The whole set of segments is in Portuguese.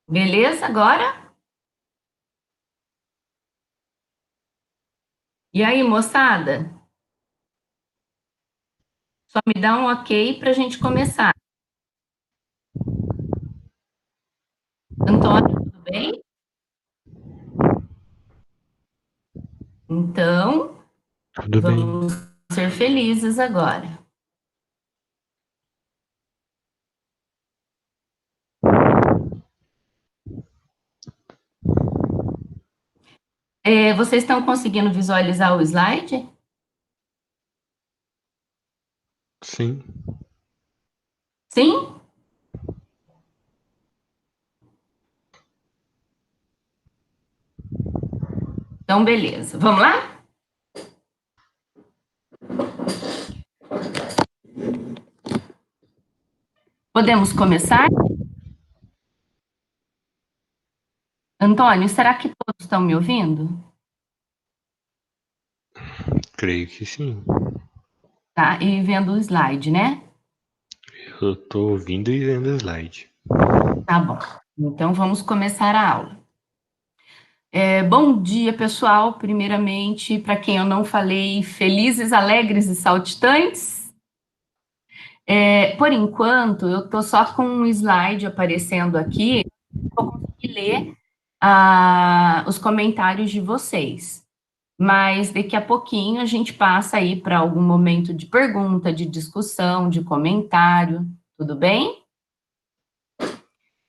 Beleza agora? E aí, moçada? Só me dá um ok para a gente começar. Antônio, tudo bem? Então, Tudo bem. vamos ser felizes agora. Vocês estão conseguindo visualizar o slide? Sim, Sim? Então, beleza. Vamos lá? Podemos começar? Antônio, será que todos estão me ouvindo? creio que sim. Tá? E vendo o slide, né? Eu tô ouvindo e vendo o slide. Tá bom. Então, vamos começar a aula. Bom dia, pessoal. Primeiramente, para quem eu não falei, felizes, alegres e saltitantes. Por enquanto, eu estou só com um slide aparecendo aqui, vou conseguir ler os comentários de vocês. Mas daqui a pouquinho a gente passa aí para algum momento de pergunta, de discussão, de comentário, tudo bem?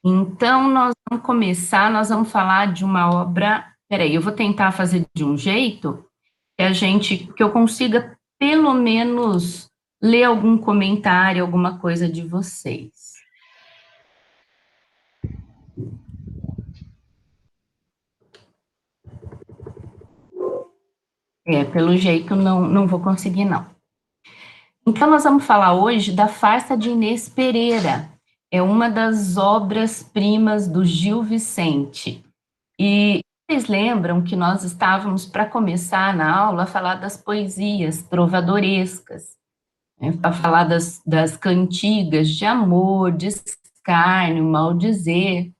Então, nós vamos começar, nós vamos falar de uma obra. Peraí, eu vou tentar fazer de um jeito que eu consiga pelo menos ler algum comentário, alguma coisa de vocês. Pelo jeito não vou conseguir, não. Então, nós vamos falar hoje da farsa de Inês Pereira. É uma das obras-primas do Gil Vicente. E vocês lembram que nós estávamos, para começar na aula, a falar das poesias trovadorescas, né? Para falar das cantigas de amor, de escárnio, maldizer.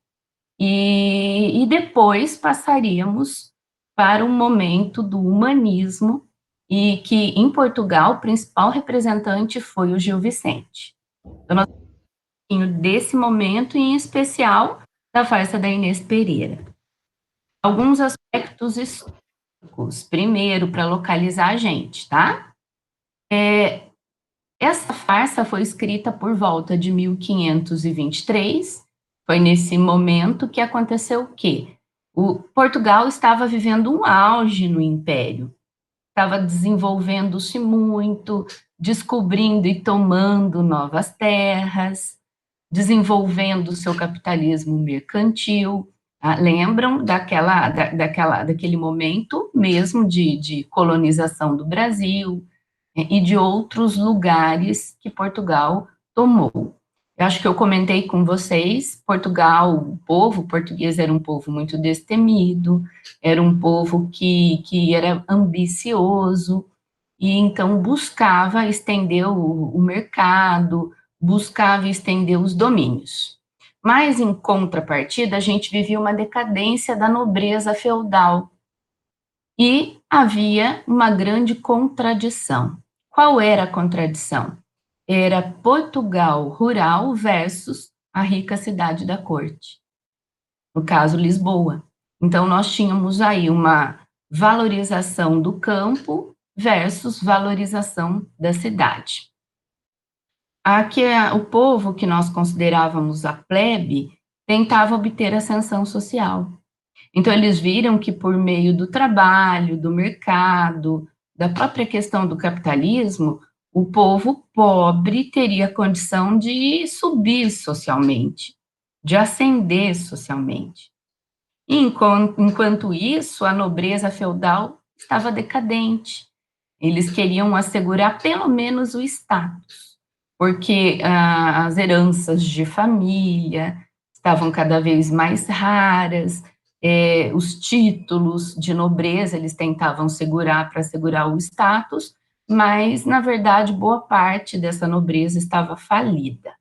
E depois passaríamos para o momento do humanismo, e que em Portugal o principal representante foi o Gil Vicente. Então, nós temos desse momento, em especial, da farsa da Inês Pereira. Alguns aspectos históricos, primeiro, para localizar a gente, tá? Essa farsa foi escrita por volta de 1523. Foi nesse momento que aconteceu o quê? O Portugal estava vivendo um auge no império, estava desenvolvendo-se muito, descobrindo e tomando novas terras, desenvolvendo o seu capitalismo mercantil. Lembram daquele momento mesmo de colonização do Brasil, e de outros lugares que Portugal tomou. Eu acho que eu comentei com vocês, Portugal, o povo português era um povo muito destemido, era um povo que era ambicioso, e então buscava estender o mercado, buscava estender os domínios. Mas, em contrapartida, a gente vivia uma decadência da nobreza feudal, e havia uma grande contradição. Qual era a contradição? Era Portugal rural versus a rica cidade da corte, no caso Lisboa. Então, nós tínhamos aí uma valorização do campo versus valorização da cidade. Aqui, o povo que nós considerávamos a plebe tentava obter ascensão social. Então, eles viram que por meio do trabalho, do mercado, da própria questão do capitalismo, o povo pobre teria condição de subir socialmente, de ascender socialmente. E enquanto isso, a nobreza feudal estava decadente. Eles queriam assegurar pelo menos o status, porque as heranças de família estavam cada vez mais raras, os títulos de nobreza eles tentavam segurar para segurar o status, mas, na verdade, boa parte dessa nobreza estava falida.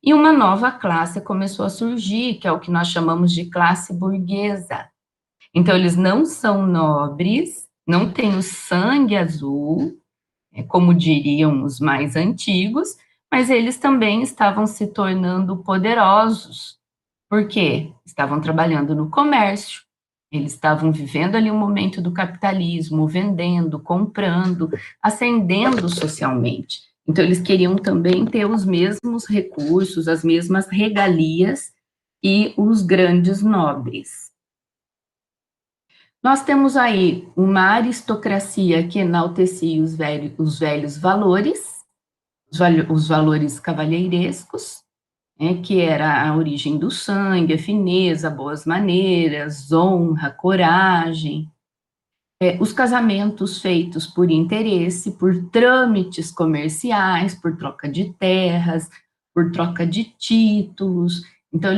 E uma nova classe começou a surgir, que é o que nós chamamos de classe burguesa. Então, eles não são nobres, não têm o sangue azul, como diriam os mais antigos, mas eles também estavam se tornando poderosos. Por quê? Estavam trabalhando no comércio, eles estavam vivendo ali um momento do capitalismo, vendendo, comprando, ascendendo socialmente. Então, eles queriam também ter os mesmos recursos, as mesmas regalias e os grandes nobres. Nós temos aí uma aristocracia que enaltecia os velhos valores, os valores cavalheirescos, que era a origem do sangue, a fineza, boas maneiras, honra, coragem, os casamentos feitos por interesse, por trâmites comerciais, por troca de terras, por troca de títulos. Então,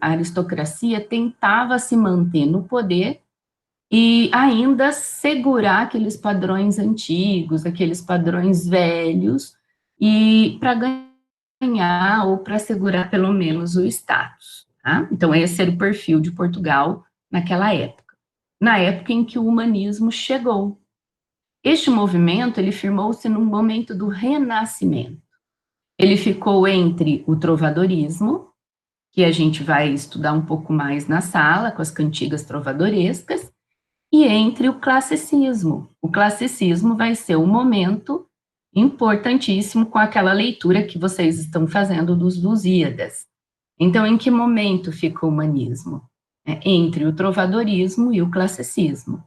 a aristocracia tentava se manter no poder e ainda segurar aqueles padrões antigos, aqueles padrões velhos, e para ganhar ou para segurar pelo menos o status. Tá? Então, esse era o perfil de Portugal naquela época, na época em que o humanismo chegou. Este movimento, ele firmou-se no momento do Renascimento. Ele ficou entre o trovadorismo, que a gente vai estudar um pouco mais na sala, com as cantigas trovadorescas, e entre o classicismo. O classicismo vai ser um momento importantíssimo com aquela leitura que vocês estão fazendo dos Lusíadas. Então, em que momento fica o humanismo? Entre o trovadorismo e o classicismo.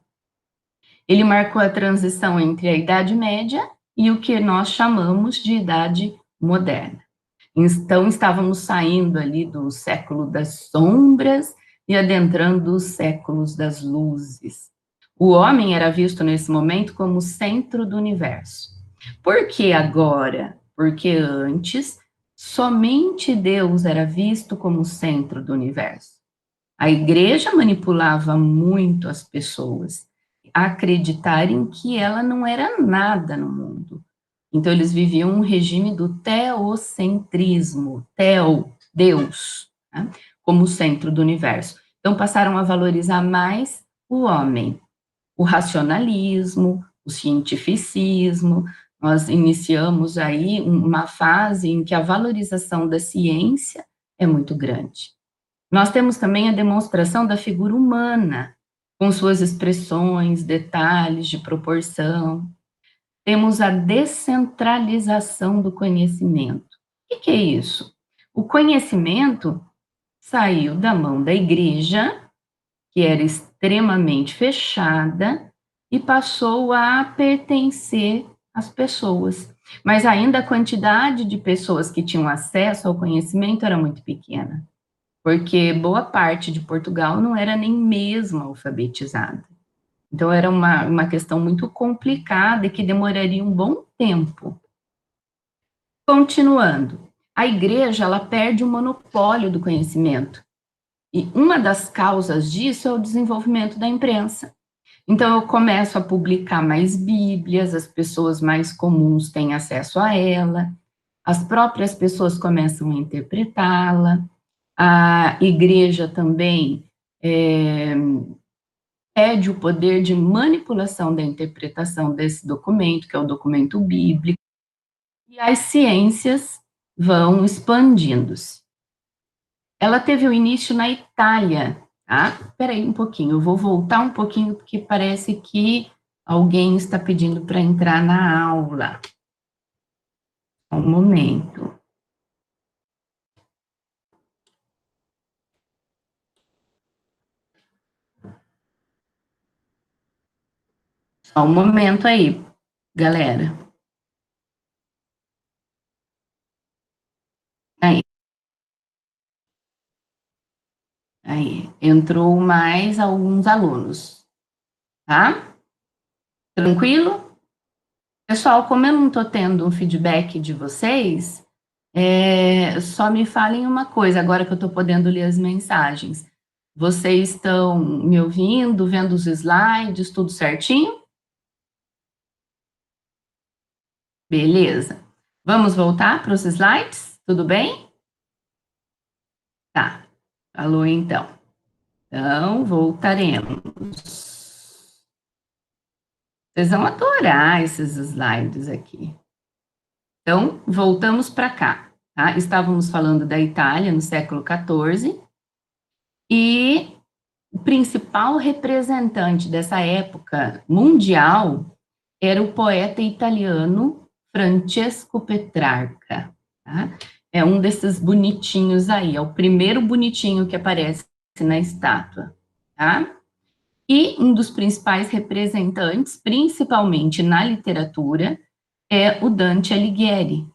Ele marcou a transição entre a Idade Média e o que nós chamamos de Idade Moderna. Então, estávamos saindo ali do século das sombras e adentrando os séculos das luzes. O homem era visto nesse momento como o centro do universo. Por que agora? Porque antes, somente Deus era visto como o centro do universo. A igreja manipulava muito as pessoas a acreditarem que ela não era nada no mundo. Então, eles viviam um regime do teocentrismo, Deus, né, como o centro do universo. Então, passaram a valorizar mais o homem, o racionalismo, o cientificismo. Nós iniciamos aí uma fase em que a valorização da ciência é muito grande. Nós temos também a demonstração da figura humana, com suas expressões, detalhes de proporção. Temos a descentralização do conhecimento. O que é isso? O conhecimento saiu da mão da igreja, que era extremamente fechada, e passou a pertencer às pessoas. Mas ainda a quantidade de pessoas que tinham acesso ao conhecimento era muito pequena, porque boa parte de Portugal não era nem mesmo alfabetizada. Então, era uma questão muito complicada e que demoraria um bom tempo. Continuando, a igreja, ela perde o monopólio do conhecimento. E uma das causas disso é o desenvolvimento da imprensa. Então, eu começo a publicar mais Bíblias, as pessoas mais comuns têm acesso a ela, as próprias pessoas começam a interpretá-la, a igreja também pede o poder de manipulação da interpretação desse documento, que é o documento bíblico, e as ciências vão expandindo-se. Ela teve o início na Itália, tá? Espera aí um pouquinho, eu vou voltar um pouquinho, porque parece que alguém está pedindo para entrar na aula. Um momento. Só um momento aí, galera. Aí, entrou mais alguns alunos, tá? Tranquilo? Pessoal, como eu não estou tendo um feedback de vocês, só me falem uma coisa, agora que eu estou podendo ler as mensagens. Vocês estão me ouvindo, vendo os slides, tudo certinho? Beleza. Vamos voltar para os slides? Tudo bem? Tá. Falou então. Então, voltaremos. Vocês vão adorar esses slides aqui. Então, voltamos para cá. Tá? Estávamos falando da Itália no século XIV e o principal representante dessa época mundial era o poeta italiano Francesco Petrarca. Tá? É um desses bonitinhos aí, é o primeiro bonitinho que aparece na estátua. Tá? E um dos principais representantes, principalmente na literatura, é o Dante Alighieri,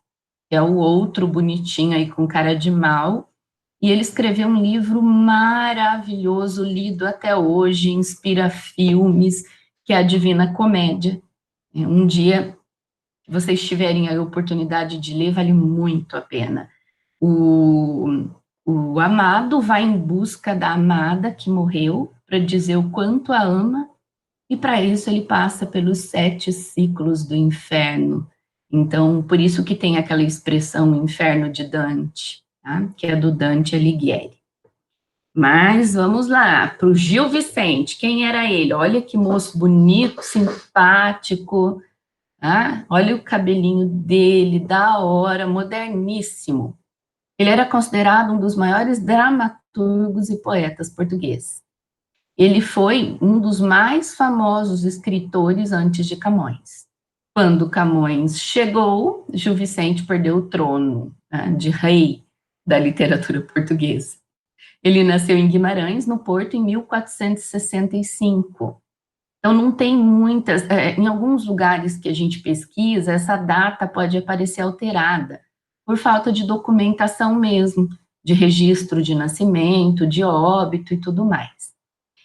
que é o outro bonitinho aí com cara de mal, e ele escreveu um livro maravilhoso, lido até hoje, inspira filmes, que é a Divina Comédia. Um dia, se vocês tiverem a oportunidade de ler, vale muito a pena. O amado vai em busca da amada que morreu, para dizer o quanto a ama, e para isso ele passa pelos 7 ciclos do inferno. Então, por isso que tem aquela expressão inferno de Dante, tá? Que é do Dante Alighieri. Mas vamos lá, para o Gil Vicente, quem era ele? Olha que moço bonito, simpático, tá? Olha o cabelinho dele, da hora, moderníssimo. Ele era considerado um dos maiores dramaturgos e poetas portugueses. Ele foi um dos mais famosos escritores antes de Camões. Quando Camões chegou, Gil Vicente perdeu o trono, né, de rei da literatura portuguesa. Ele nasceu em Guimarães, no Porto, em 1465. Então, não tem muitas... em alguns lugares que a gente pesquisa, essa data pode aparecer alterada, por falta de documentação mesmo, de registro de nascimento, de óbito e tudo mais.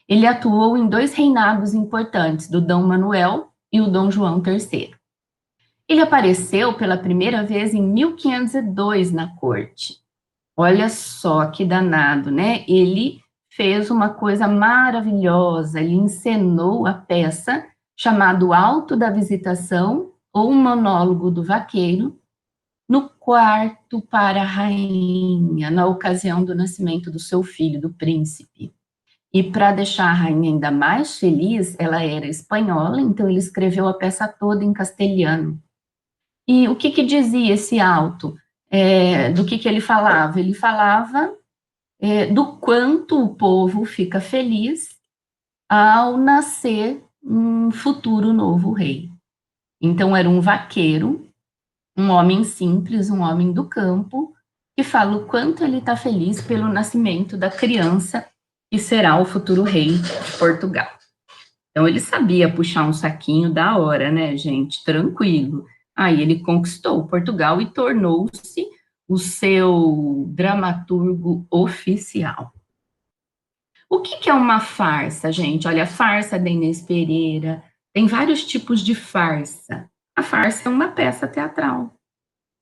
Ele atuou em 2 reinados importantes, do Dom Manuel e o Dom João III. Ele apareceu pela primeira vez em 1502 na corte. Olha só que danado, né? Ele fez uma coisa maravilhosa, ele encenou a peça chamada O Alto da Visitação, ou Monólogo do Vaqueiro, no quarto para a rainha, na ocasião do nascimento do seu filho, do príncipe. E para deixar a rainha ainda mais feliz, ela era espanhola, então ele escreveu a peça toda em castelhano. E o que dizia esse alto? Do que ele falava? Ele falava do quanto o povo fica feliz ao nascer um futuro novo rei. Então, era um vaqueiro, um homem simples, um homem do campo, que fala o quanto ele está feliz pelo nascimento da criança que será o futuro rei de Portugal. Então, ele sabia puxar um saquinho da hora, né, gente? Tranquilo. Aí ele conquistou Portugal e tornou-se o seu dramaturgo oficial. O que é uma farsa, gente? Olha, a farsa da Inês Pereira, tem vários tipos de farsa. A farsa é uma peça teatral.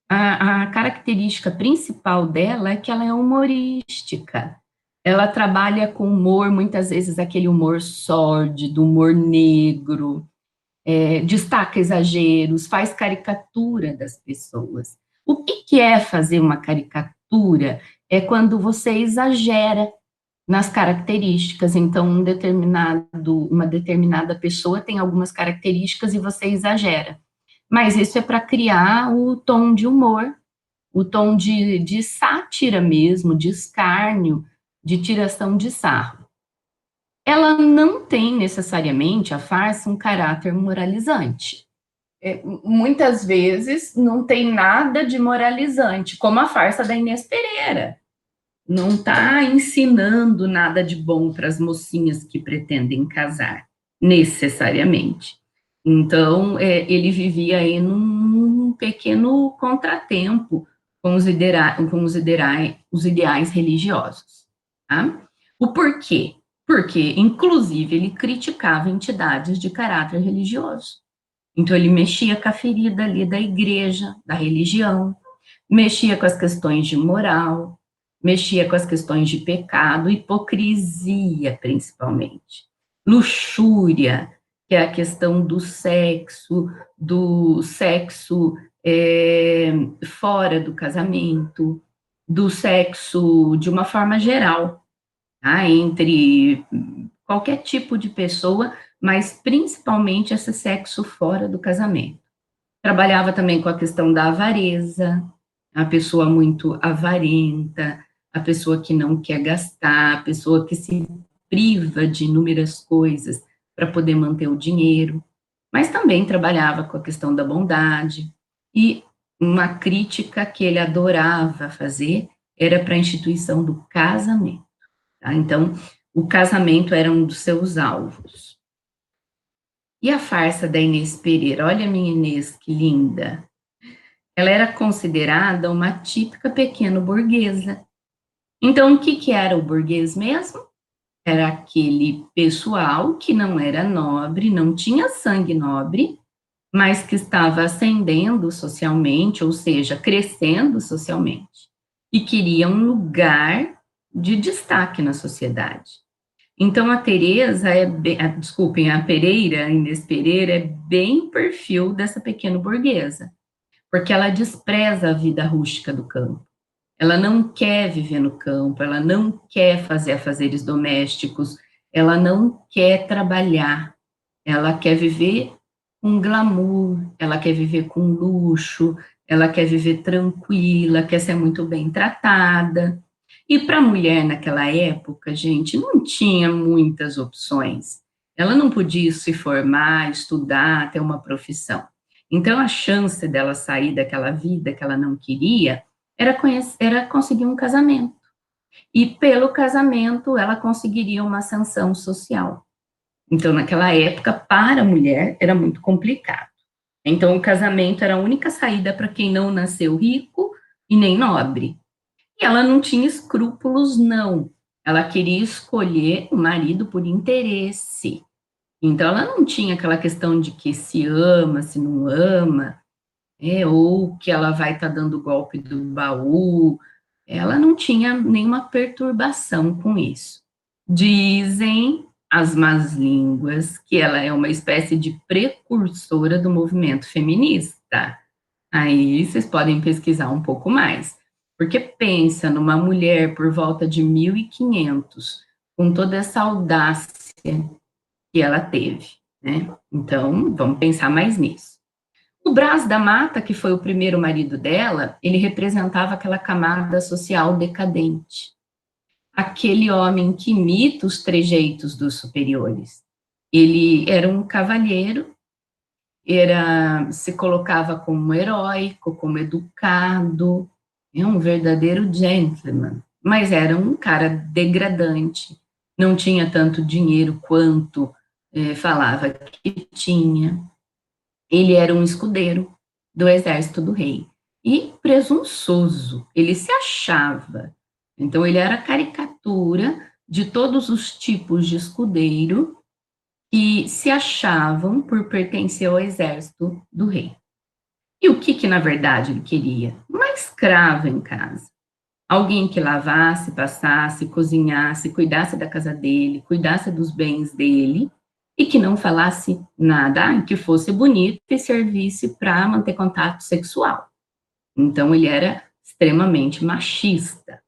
A característica principal dela é que ela é humorística. Ela trabalha com humor, muitas vezes aquele humor sórdido, humor negro, destaca exageros, faz caricatura das pessoas. O que é fazer uma caricatura? É quando você exagera nas características. Então, uma determinada pessoa tem algumas características e você exagera. Mas isso é para criar o tom de humor, o tom de sátira mesmo, de escárnio, de tiração de sarro. Ela não tem necessariamente, a farsa, um caráter moralizante. Muitas vezes não tem nada de moralizante, como a farsa da Inês Pereira. Não está ensinando nada de bom para as mocinhas que pretendem casar, necessariamente. Então, ele vivia aí num pequeno contratempo com os ideais religiosos. Tá? O porquê? Porque, inclusive, ele criticava entidades de caráter religioso. Então, ele mexia com a ferida ali da igreja, da religião, mexia com as questões de moral, mexia com as questões de pecado, hipocrisia, principalmente. Luxúria, que é a questão do sexo fora do casamento, do sexo de uma forma geral, tá? Entre qualquer tipo de pessoa, mas principalmente esse sexo fora do casamento. Trabalhava também com a questão da avareza, a pessoa muito avarenta, a pessoa que não quer gastar, a pessoa que se priva de inúmeras coisas para poder manter o dinheiro, mas também trabalhava com a questão da bondade, e uma crítica que ele adorava fazer era para a instituição do casamento, tá? Então, o casamento era um dos seus alvos. E a farsa da Inês Pereira? Olha a minha Inês, que linda. Ela era considerada uma típica pequena burguesa. Então, o que, que era o burguês mesmo? Era aquele pessoal que não era nobre, não tinha sangue nobre, mas que estava ascendendo socialmente, ou seja, crescendo socialmente, e queria um lugar de destaque na sociedade. Então, a Tereza desculpem, a Pereira, a Inês Pereira, é bem o perfil dessa pequena burguesa, porque ela despreza a vida rústica do campo. Ela não quer viver no campo, ela não quer fazer afazeres domésticos, ela não quer trabalhar, ela quer viver com glamour, ela quer viver com luxo, ela quer viver tranquila, quer ser muito bem tratada. E para a mulher naquela época, gente, não tinha muitas opções. Ela não podia se formar, estudar, ter uma profissão. Então, a chance dela sair daquela vida que ela não queria era conseguir um casamento. E pelo casamento, ela conseguiria uma ascensão social. Então, naquela época, para a mulher, era muito complicado. Então, o casamento era a única saída para quem não nasceu rico e nem nobre. E ela não tinha escrúpulos, não. Ela queria escolher o marido por interesse. Então, ela não tinha aquela questão de que se ama, se não ama, ou que ela vai estar dando golpe do baú. Ela não tinha nenhuma perturbação com isso. Dizem as más línguas que ela é uma espécie de precursora do movimento feminista. Aí vocês podem pesquisar um pouco mais. Porque pensa numa mulher por volta de 1500, com toda essa audácia que ela teve, né? Então, vamos pensar mais nisso. O Brás da Mata, que foi o primeiro marido dela, ele representava aquela camada social decadente. Aquele homem que imita os trejeitos dos superiores. Ele era um cavalheiro, se colocava como heróico, como educado, um verdadeiro gentleman, mas era um cara degradante, não tinha tanto dinheiro quanto falava que tinha. Ele era um escudeiro do exército do rei e presunçoso, ele se achava. Então, ele era a caricatura de todos os tipos de escudeiro que se achavam por pertencer ao exército do rei. E o que na verdade, ele queria? Uma escrava em casa. Alguém que lavasse, passasse, cozinhasse, cuidasse da casa dele, cuidasse dos bens dele, e que não falasse nada, que fosse bonito e servisse para manter contato sexual. Então, ele era extremamente machista.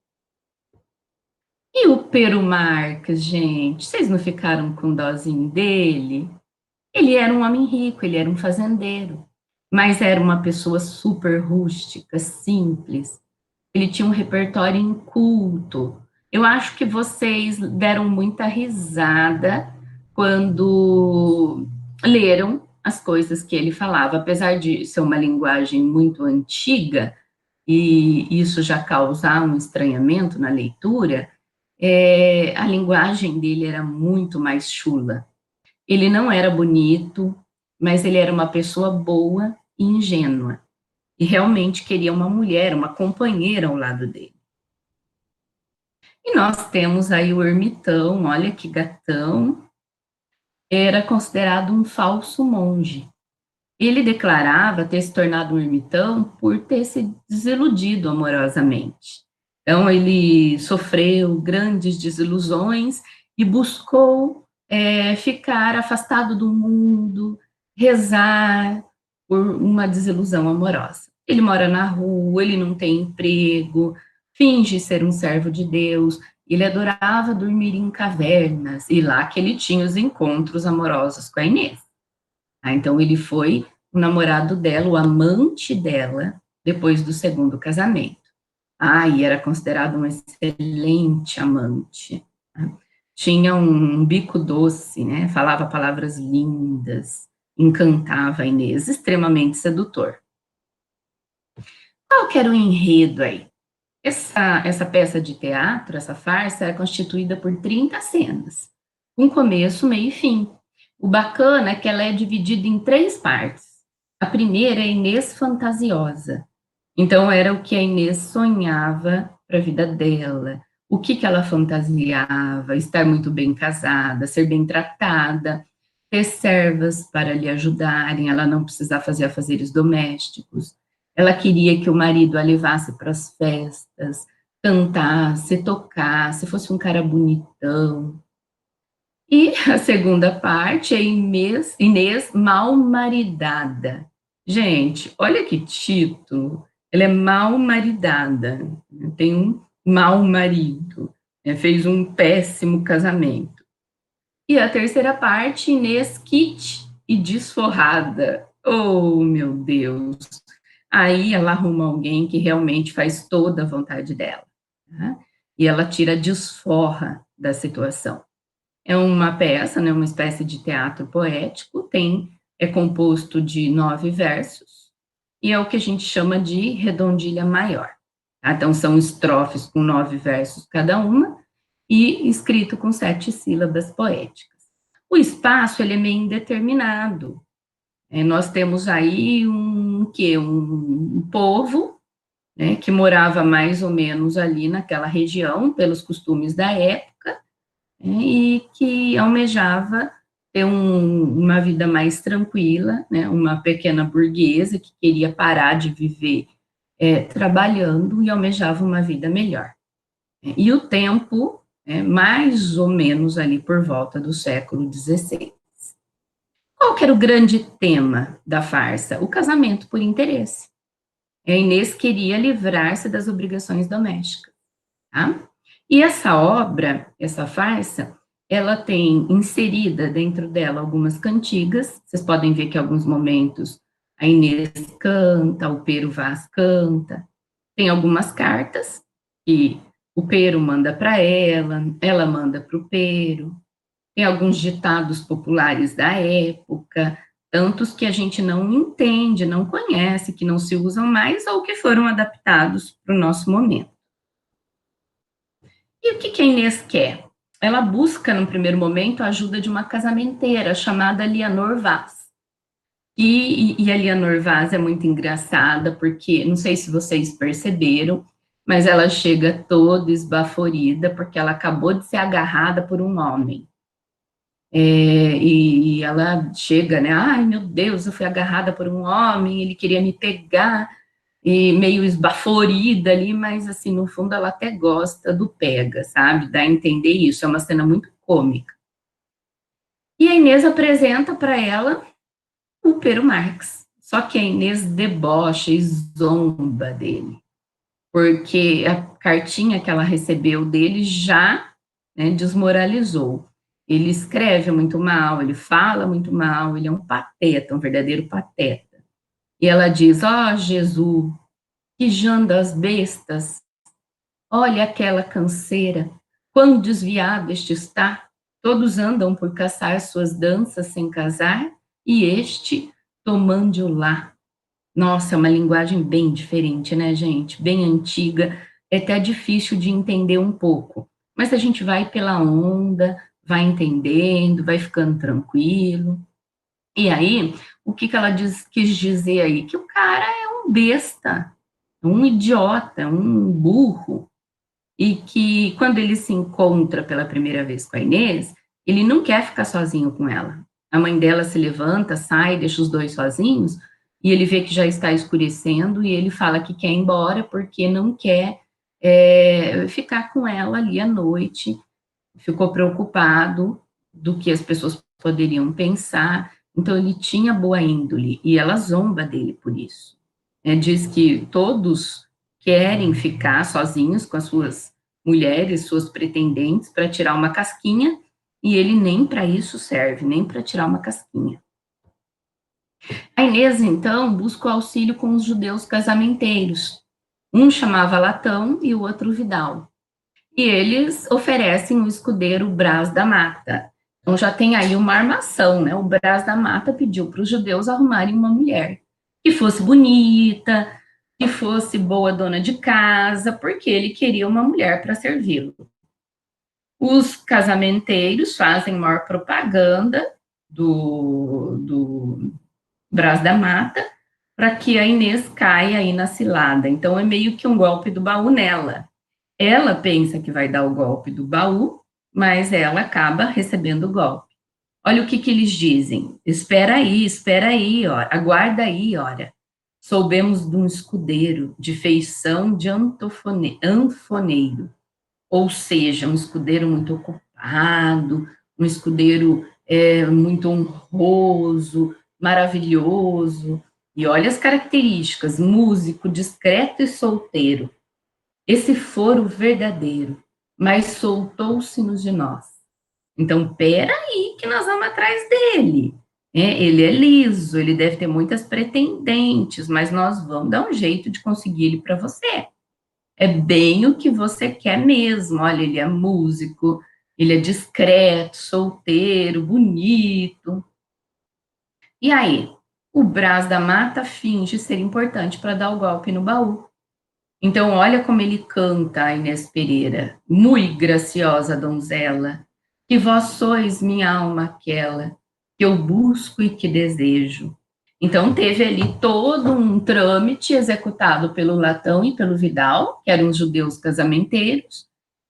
E o Pero Marques, gente, vocês não ficaram com dozinho dele? Ele era um homem rico, ele era um fazendeiro, mas era uma pessoa super rústica, simples. Ele tinha um repertório inculto. Eu acho que vocês deram muita risada quando leram as coisas que ele falava, apesar de ser uma linguagem muito antiga, e isso já causar um estranhamento na leitura, a linguagem dele era muito mais chula. Ele não era bonito, mas ele era uma pessoa boa e ingênua, e realmente queria uma mulher, uma companheira ao lado dele. E nós temos aí o ermitão, olha que gatão, era considerado um falso monge. Ele declarava ter se tornado um ermitão por ter se desiludido amorosamente. Então, ele sofreu grandes desilusões e buscou ficar afastado do mundo, rezar, por uma desilusão amorosa. Ele mora na rua, ele não tem emprego, finge ser um servo de Deus, ele adorava dormir em cavernas, e lá que ele tinha os encontros amorosos com a Inês. Então, ele foi o namorado dela, o amante dela, depois do segundo casamento. E era considerado um excelente amante. Tinha um bico doce, né? Falava palavras lindas, encantava a Inês, extremamente sedutor. Qual que era o enredo aí? Essa peça de teatro, essa farsa, era constituída por 30 cenas, com começo, meio e fim. O bacana é que ela é dividida em 3 partes. A primeira é a Inês fantasiosa. Então, era o que a Inês sonhava para a vida dela, o que ela fantasiava, estar muito bem casada, ser bem tratada, ter servas para lhe ajudarem, ela não precisar fazer afazeres domésticos. Ela queria que o marido a levasse para as festas, cantasse, tocasse, fosse um cara bonitão. E a segunda parte é Inês mal-maridada. Gente, olha que título. Ela é mal-maridada, tem um mau marido, fez um péssimo casamento. E a terceira parte, Inês kit e desforrada. Oh, meu Deus! Aí ela arruma alguém que realmente faz toda a vontade dela. Né? E ela tira a desforra da situação. É uma peça, né, uma espécie de teatro poético, é composto de 9 versos, e é o que a gente chama de redondilha maior. Tá? Então, são estrofes com 9 versos cada uma, e escrito com 7 sílabas poéticas. O espaço, ele é meio indeterminado. Nós temos aí um povo, né, que morava mais ou menos ali naquela região, pelos costumes da época, e que almejava ter uma vida mais tranquila, né, uma pequena burguesa que queria parar de viver trabalhando e almejava uma vida melhor. E o tempo, mais ou menos ali por volta do século XVI. Qual que era o grande tema da farsa? O casamento por interesse. A Inês queria livrar-se das obrigações domésticas. Tá? E essa obra, essa farsa, ela tem inserida dentro dela algumas cantigas. Vocês podem ver que em alguns momentos a Inês canta, o Pero Vaz canta. Tem algumas cartas que o Pero manda para ela manda para o Pero. Tem alguns ditados populares da época, tantos que a gente não entende, não conhece, que não se usam mais ou que foram adaptados para o nosso momento. E o que a Inês quer? Ela busca, no primeiro momento, a ajuda de uma casamenteira chamada Leonor Vaz. E a Leonor Vaz é muito engraçada, porque, não sei se vocês perceberam, mas ela chega toda esbaforida, porque ela acabou de ser agarrada por um homem. E ela chega, né? Ai, meu Deus, eu fui agarrada por um homem, ele queria me pegar, e meio esbaforida ali, mas assim, no fundo ela até gosta do pega, sabe? Dá a entender isso, é uma cena muito cômica. E a Inês apresenta para ela o Pero Marx, só que a Inês debocha e zomba dele, porque a cartinha que ela recebeu dele já, né, desmoralizou. Ele escreve muito mal, ele fala muito mal, ele é um pateta, um verdadeiro pateta. E ela diz, Jesus, que janda as bestas, olha aquela canseira, quão desviado este está, todos andam por caçar suas danças sem casar, e este tomando lá. Nossa, é uma linguagem bem diferente, né, gente? Bem antiga, é até difícil de entender um pouco, mas a gente vai pela onda, vai entendendo, vai ficando tranquilo. E aí, o que ela quis dizer aí? Que o cara é um besta, um idiota, um burro, e que quando ele se encontra pela primeira vez com a Inês, ele não quer ficar sozinho com ela. A mãe dela se levanta, sai, deixa os dois sozinhos, e ele vê que já está escurecendo, e ele fala que quer ir embora porque não quer ficar com ela ali à noite, ficou preocupado do que as pessoas poderiam pensar, Então, ele tinha boa índole, e ela zomba dele por isso. Diz que todos querem ficar sozinhos com as suas mulheres, suas pretendentes, para tirar uma casquinha, e ele nem para isso serve, nem para tirar uma casquinha. A Inês, então, busca o auxílio com os judeus casamenteiros. Um chamava Latão e o outro Vidal. E eles oferecem o escudeiro Brás da Mata. Então já tem aí uma armação, né? O Brás da Mata pediu para os judeus arrumarem uma mulher que fosse bonita, que fosse boa dona de casa, porque ele queria uma mulher para servi-lo. Os casamenteiros fazem maior propaganda do Brás da Mata para que a Inês caia aí na cilada. Então é meio que um golpe do baú nela. Ela pensa que vai dar o golpe do baú, mas ela acaba recebendo o golpe. Olha o que eles dizem. Espera aí, ora, aguarda aí, ora. Soubemos de um escudeiro de feição de anfoneiro, ou seja, um escudeiro muito ocupado, um escudeiro muito honroso, maravilhoso. E olha as características: músico, discreto e solteiro. Esse foro verdadeiro, mas soltou-se-nos de nós. Então, peraí que nós vamos atrás dele. Ele é liso, ele deve ter muitas pretendentes, mas nós vamos dar um jeito de conseguir ele para você. É bem o que você quer mesmo. Olha, ele é músico, ele é discreto, solteiro, bonito. E aí, o Brás da Mata finge ser importante para dar o golpe no baú. Então, olha como ele canta a Inês Pereira. Mui graciosa donzela, que vós sois minha alma aquela, que eu busco e que desejo. Então, teve ali todo um trâmite executado pelo Latão e pelo Vidal, que eram os judeus casamenteiros,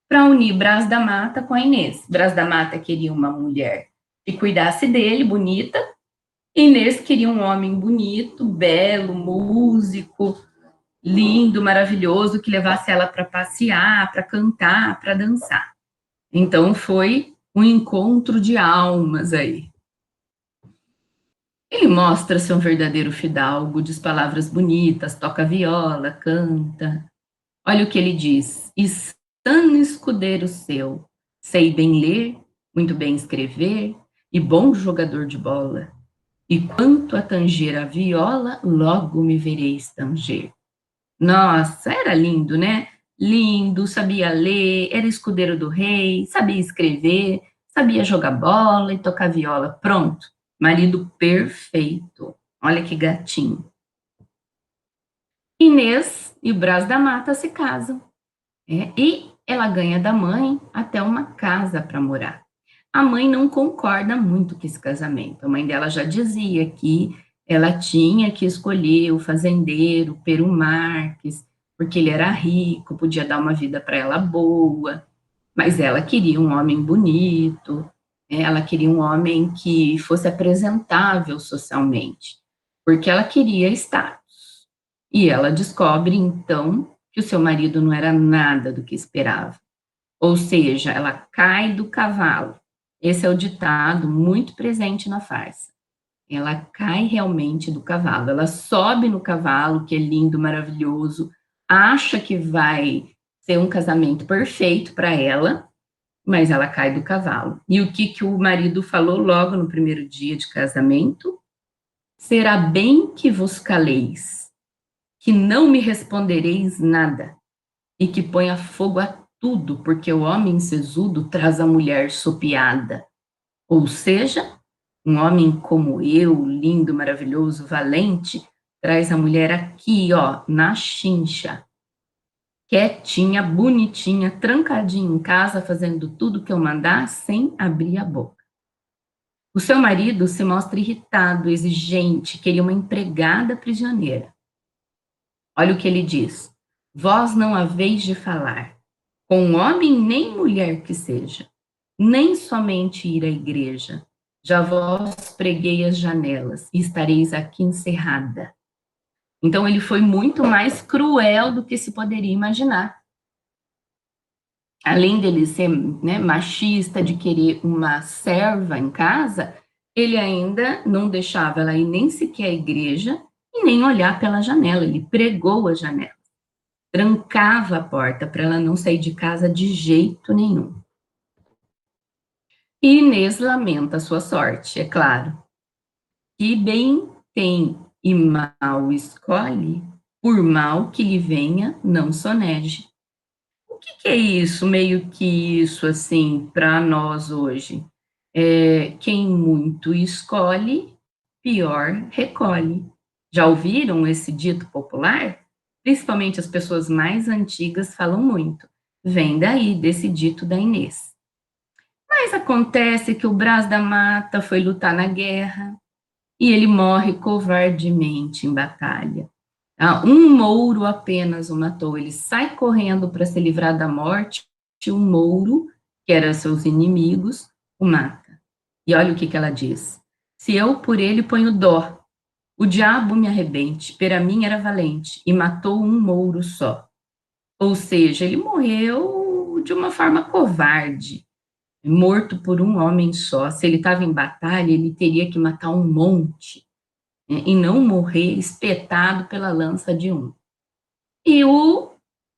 para unir Brás da Mata com a Inês. Brás da Mata queria uma mulher que cuidasse dele, bonita. Inês queria um homem bonito, belo, músico, lindo, maravilhoso, que levasse ela para passear, para cantar, para dançar. Então foi um encontro de almas aí. Ele mostra ser um verdadeiro fidalgo, diz palavras bonitas, toca viola, canta. Olha o que ele diz: "Estando escudeiro seu, sei bem ler, muito bem escrever, e bom jogador de bola. E quanto a tanger a viola, logo me vereis tanger." Nossa, era lindo, né? Lindo, sabia ler, era escudeiro do rei, sabia escrever, sabia jogar bola e tocar viola. Pronto, marido perfeito. Olha que gatinho. Inês e o Brás da Mata se casam. E ela ganha da mãe até uma casa para morar. A mãe não concorda muito com esse casamento. A mãe dela já dizia que ela tinha que escolher o fazendeiro Peru Marques, porque ele era rico, podia dar uma vida para ela boa, mas ela queria um homem bonito, ela queria um homem que fosse apresentável socialmente, porque ela queria status. E ela descobre, então, que o seu marido não era nada do que esperava. Ou seja, ela cai do cavalo. Esse é o ditado muito presente na farsa. Ela cai realmente do cavalo. Ela sobe no cavalo, que é lindo, maravilhoso, acha que vai ser um casamento perfeito para ela, mas ela cai do cavalo. E o que o marido falou logo no primeiro dia de casamento? Será bem que vos caleis, que não me respondereis nada, e que ponha fogo a tudo, porque o homem sesudo traz a mulher sopiada. Ou seja, um homem como eu, lindo, maravilhoso, valente, traz a mulher aqui, ó, na chincha, quietinha, bonitinha, trancadinha em casa, fazendo tudo que eu mandar, sem abrir a boca. O seu marido se mostra irritado, exigente, queria uma empregada prisioneira. Olha o que ele diz: vós não haveis de falar com homem nem mulher que seja, nem somente ir à igreja. Já vós preguei as janelas e estareis aqui encerrada. Então ele foi muito mais cruel do que se poderia imaginar. Além dele ser, né, machista, de querer uma serva em casa, Ele ainda não deixava ela ir nem sequer à igreja e nem olhar pela janela, ele pregou a janela, trancava a porta para ela não sair de casa de jeito nenhum. E Inês lamenta a sua sorte, é claro. Que bem tem e mal escolhe, por mal que lhe venha, não soneje. O que é isso, meio que isso, assim, para nós hoje? Quem muito escolhe, pior recolhe. Já ouviram esse dito popular? Principalmente as pessoas mais antigas falam muito. Vem daí, desse dito da Inês. Mas acontece que o Brás da Mata foi lutar na guerra e ele morre covardemente em batalha. Um mouro apenas o matou. Ele sai correndo para se livrar da morte, e um mouro, que eram seus inimigos, o mata. E olha o que ela diz: se eu por ele ponho dó, o diabo me arrebente, pera mim era valente, e matou um mouro só. Ou seja, ele morreu de uma forma covarde, morto por um homem só. Se ele estava em batalha, ele teria que matar um monte, né, e não morrer espetado pela lança de um. E o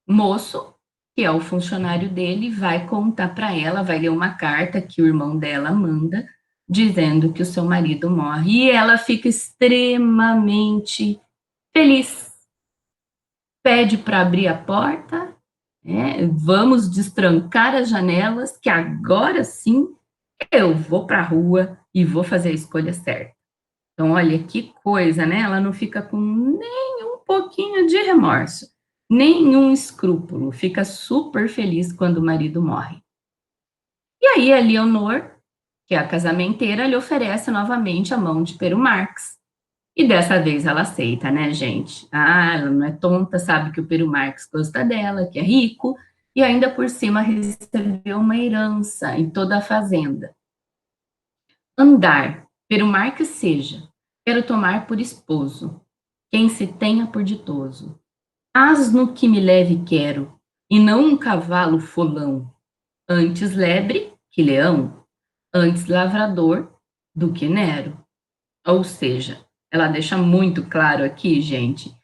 moço, que é o funcionário dele, vai contar para ela, vai ler uma carta que o irmão dela manda, dizendo que o seu marido morre. E ela fica extremamente feliz. Pede para abrir a porta, né? Vamos destrancar as janelas, que agora sim eu vou para a rua e vou fazer a escolha certa. Então, olha que coisa, né? Ela não fica com nem um pouquinho de remorso, nenhum escrúpulo, fica super feliz quando o marido morre. E aí a Leonor, que é a casamenteira, lhe oferece novamente a mão de Pero Marx. E dessa vez ela aceita, né, gente? Ah, ela não é tonta, sabe que o Pero Marx gosta dela, que é rico, e ainda por cima recebeu uma herança em toda a fazenda. Andar, Pero Marx seja, quero tomar por esposo, quem se tenha por ditoso. Asno que me leve quero, e não um cavalo folão, antes lebre que leão, antes lavrador do que Nero. Ou seja, ela deixa muito claro aqui, gente,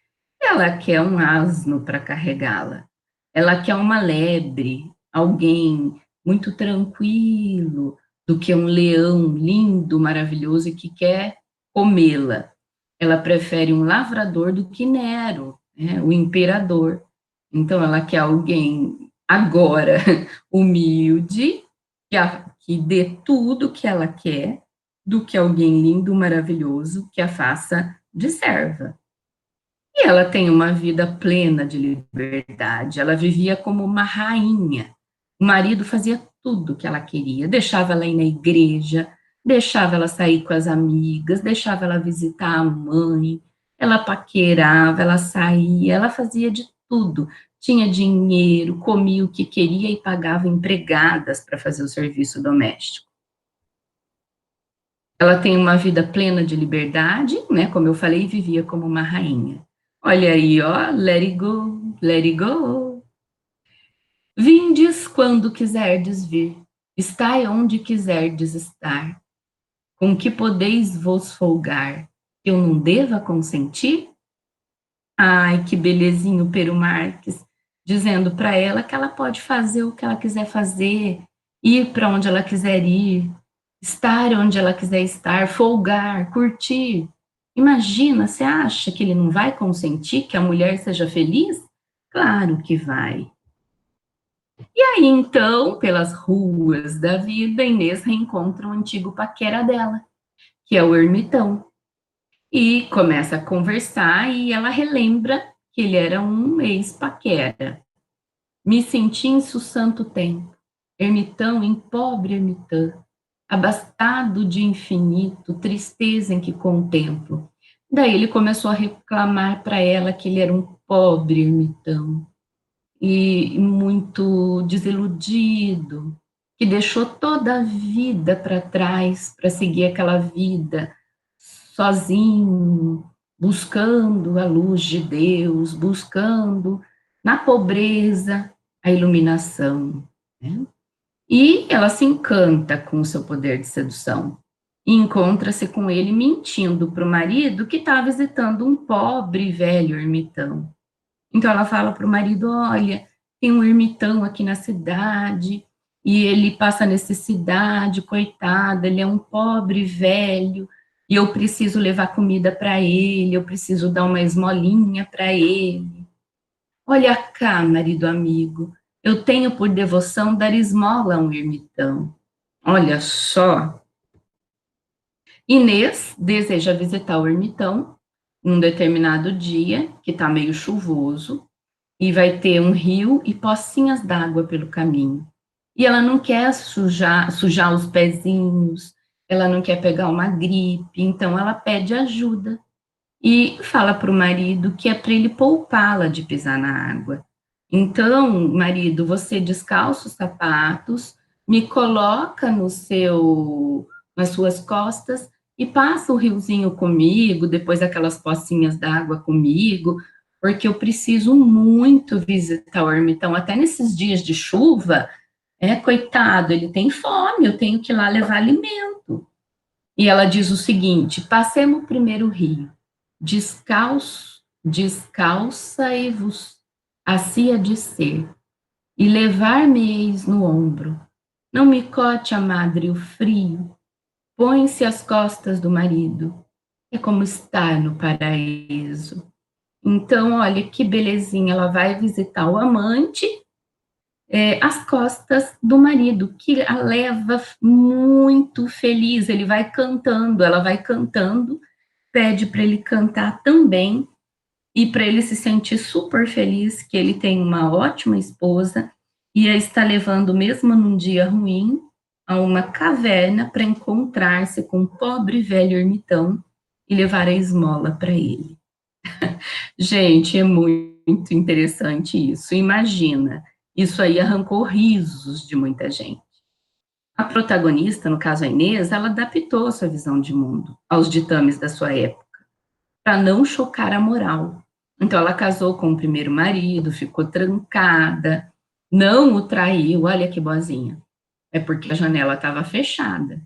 ela quer um asno para carregá-la. Ela quer uma lebre, alguém muito tranquilo, do que um leão lindo, maravilhoso e que quer comê-la. Ela prefere um lavrador do que Nero, né, o imperador. Então, ela quer alguém agora humilde, que dê tudo que ela quer, do que alguém lindo, maravilhoso, que a faça de serva. E ela tem uma vida plena de liberdade, ela vivia como uma rainha. O marido fazia tudo que ela queria, deixava ela ir na igreja, deixava ela sair com as amigas, deixava ela visitar a mãe, ela paquerava, ela saía, ela fazia de tudo. Tinha dinheiro, comia o que queria e pagava empregadas para fazer o serviço doméstico. Ela tem uma vida plena de liberdade, né? Como eu falei, vivia como uma rainha. Olha aí, ó, let it go, let it go. Vindes quando quiserdes vir, estai onde quiserdes estar. Com que podeis vos folgar, que eu não deva consentir? Ai, que belezinho, Pero Marques, dizendo para ela que ela pode fazer o que ela quiser fazer, ir para onde ela quiser ir, estar onde ela quiser estar, folgar, curtir. Imagina, você acha que ele não vai consentir que a mulher seja feliz? Claro que vai. E aí, então, pelas ruas da vida, Inês reencontra um antigo paquera dela, que é o ermitão. E começa a conversar e ela relembra que ele era um ex-paquera. Me senti em santo tempo, ermitão em pobre ermitã, abastado de infinito, tristeza em que contemplo. Daí ele começou a reclamar para ela que ele era um pobre ermitão e muito desiludido, que deixou toda a vida para trás para seguir aquela vida sozinho, buscando a luz de Deus, buscando na pobreza a iluminação, né? E ela se encanta com o seu poder de sedução. e encontra-se com ele mentindo para o marido que está visitando um pobre velho ermitão. Então ela fala para o marido, olha, tem um ermitão aqui na cidade, e ele passa necessidade, coitado, ele é um pobre velho, e eu preciso levar comida para ele, eu preciso dar uma esmolinha para ele. Olha cá, marido amigo, eu tenho por devoção dar esmola a um ermitão. Olha só. Inês deseja visitar o ermitão num determinado dia, que está meio chuvoso, e vai ter um rio e pocinhas d'água pelo caminho. E ela não quer sujar os pezinhos, ela não quer pegar uma gripe, então ela pede ajuda. E fala para o marido que é para ele poupá-la de pisar na água. Então, marido, você descalça os sapatos, me coloca nas suas costas e passa o riozinho comigo, depois aquelas pocinhas d'água comigo, porque eu preciso muito visitar o ermitão, até nesses dias de chuva, coitado, ele tem fome, eu tenho que ir lá levar alimento. E ela diz o seguinte, passemos primeiro o rio, descalça-e-vos, assim há de ser, e levar-me-eis no ombro. Não me cote a madre o frio, põe-se às costas do marido, é como estar no paraíso. Então, olha que belezinha, ela vai visitar o amante, às costas do marido, que a leva muito feliz, ele vai cantando, ela vai cantando, pede para ele cantar também, e para ele se sentir super feliz que ele tem uma ótima esposa e a está levando, mesmo num dia ruim, a uma caverna para encontrar-se com um pobre velho ermitão e levar a esmola para ele. Gente, é muito interessante isso. Imagina, isso aí arrancou risos de muita gente. A protagonista, no caso a Inês, ela adaptou sua visão de mundo aos ditames da sua época, para não chocar a moral. Então, ela casou com o primeiro marido, ficou trancada, não o traiu, olha que boazinha. É porque a janela estava fechada.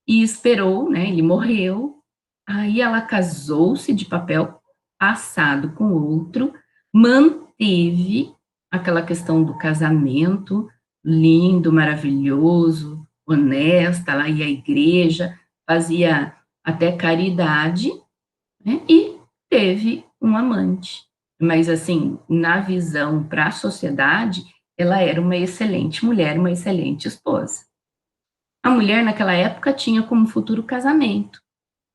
E esperou, né? Ele morreu. Aí ela casou-se de papel passado com outro, manteve aquela questão do casamento, lindo, maravilhoso, honesta, lá ia à igreja, fazia até caridade, né? E teve um amante. Mas, assim, na visão para a sociedade, ela era uma excelente mulher, uma excelente esposa. A mulher, naquela época, tinha como futuro casamento,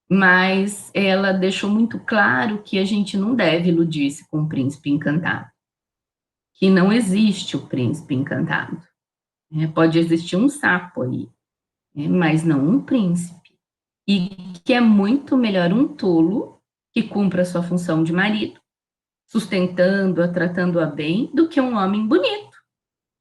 mas ela deixou muito claro que a gente não deve iludir-se com o príncipe encantado, que não existe o príncipe encantado. Pode existir um sapo aí, mas não um príncipe. E que é muito melhor um tolo que cumpra a sua função de marido, sustentando-a, tratando-a bem, do que um homem bonito.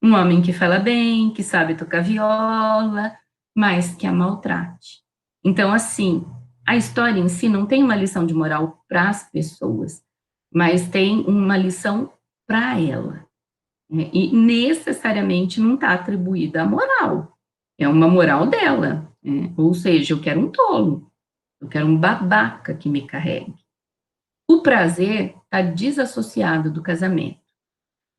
Um homem que fala bem, que sabe tocar viola, mas que a maltrate. Então, assim, a história em si não tem uma lição de moral para as pessoas, mas tem uma lição para ela. E necessariamente não está atribuída à moral. É uma moral dela. Ou seja, eu quero um tolo, eu quero um babaca que me carregue. O prazer está desassociado do casamento.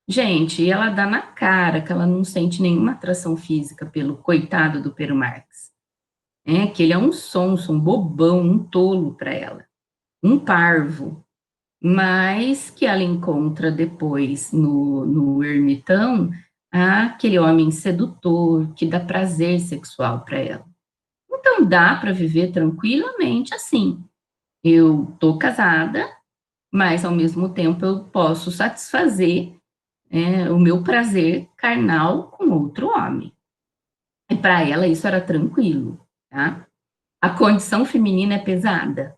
Gente, ela dá na cara que ela não sente nenhuma atração física pelo coitado do Pero Marx. Que ele é um sonso, um bobão, um tolo para ela, um parvo, mas que ela encontra depois no ermitão aquele homem sedutor que dá prazer sexual para ela. Então dá para viver tranquilamente assim. Eu tô casada, mas ao mesmo tempo eu posso satisfazer o meu prazer carnal com outro homem. E para ela isso era tranquilo, tá? A condição feminina é pesada,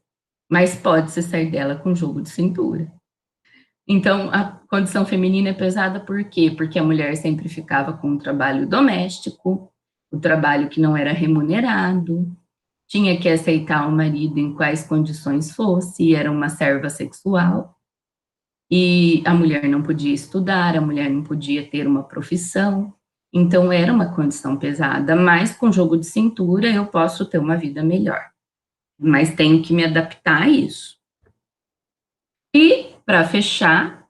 mas pode-se sair dela com jogo de cintura. Então, a condição feminina é pesada por quê? Porque a mulher sempre ficava com o trabalho doméstico, o trabalho que não era remunerado, tinha que aceitar o marido em quais condições fosse, era uma serva sexual, e a mulher não podia estudar, a mulher não podia ter uma profissão, então era uma condição pesada, mas com jogo de cintura eu posso ter uma vida melhor. mas tenho que me adaptar a isso. E, para fechar,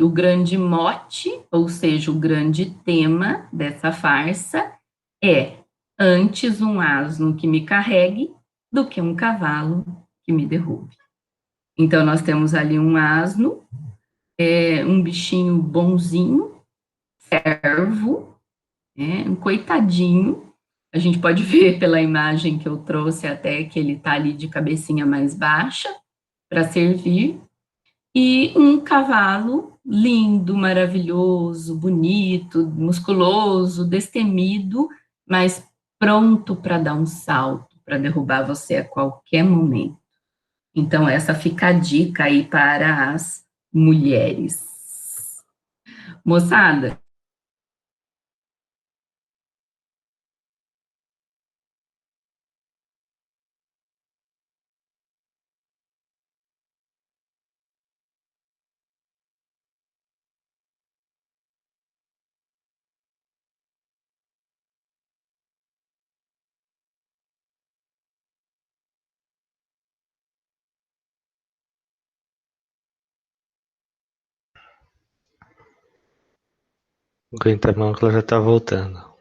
o grande mote, ou seja, o grande tema dessa farsa é: antes um asno que me carregue do que um cavalo que me derrube. Então, nós temos ali um asno, um bichinho bonzinho, servo, um coitadinho. A gente pode ver pela imagem que eu trouxe até que ele está ali de cabecinha mais baixa para servir. E um cavalo lindo, maravilhoso, bonito, musculoso, destemido, mas pronto para dar um salto, para derrubar você a qualquer momento. Então, essa fica a dica aí para as mulheres. Moçada, Aguenta a mão que ela já tá voltando.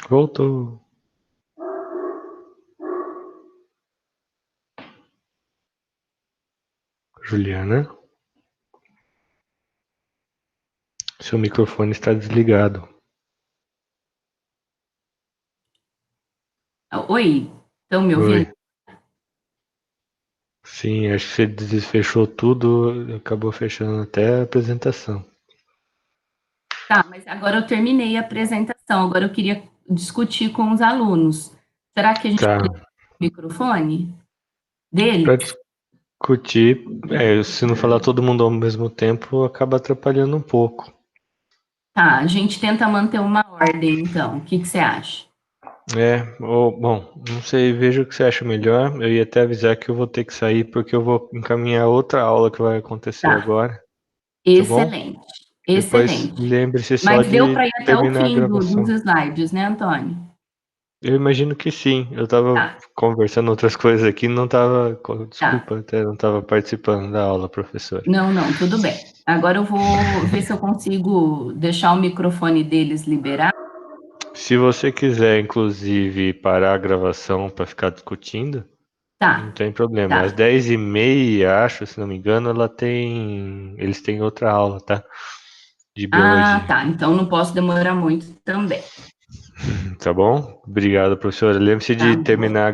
Voltou. Juliana, seu microfone está desligado. oi, estão me ouvindo? Oi. Sim, acho que você desfechou tudo, acabou fechando até a apresentação. Tá, mas agora eu terminei a apresentação, agora eu queria discutir com os alunos. Será que a gente Tá. pode o microfone deles? Para discutir, se não falar todo mundo ao mesmo tempo, acaba atrapalhando um pouco. Tá, a gente tenta manter uma ordem, então. O que que você acha? Bom, não sei, veja o que você acha melhor. Eu ia até avisar que eu vou ter que sair porque eu vou encaminhar outra aula que vai acontecer Tá, agora, tá bom? excelente, Depois excelente. lembre-se só Mas deu de para ir até o terminar a fim gravação. dos slides, né, Antônio? Eu imagino que sim. Eu tava Tá, conversando outras coisas aqui, não tava, tá. desculpa, até não tava participando da aula, professor. Não, não, tudo bem. Agora eu vou ver se eu consigo deixar o microfone deles liberado. Se você quiser, inclusive, parar a gravação para ficar discutindo, não Tá, tem problema. Às tá. 10h30, acho, se não me engano, eles têm outra aula, tá? De Ah, biologia. tá. Então não posso demorar muito também. Tá bom? Obrigado, professora. Lembre-se Tá de bom. terminar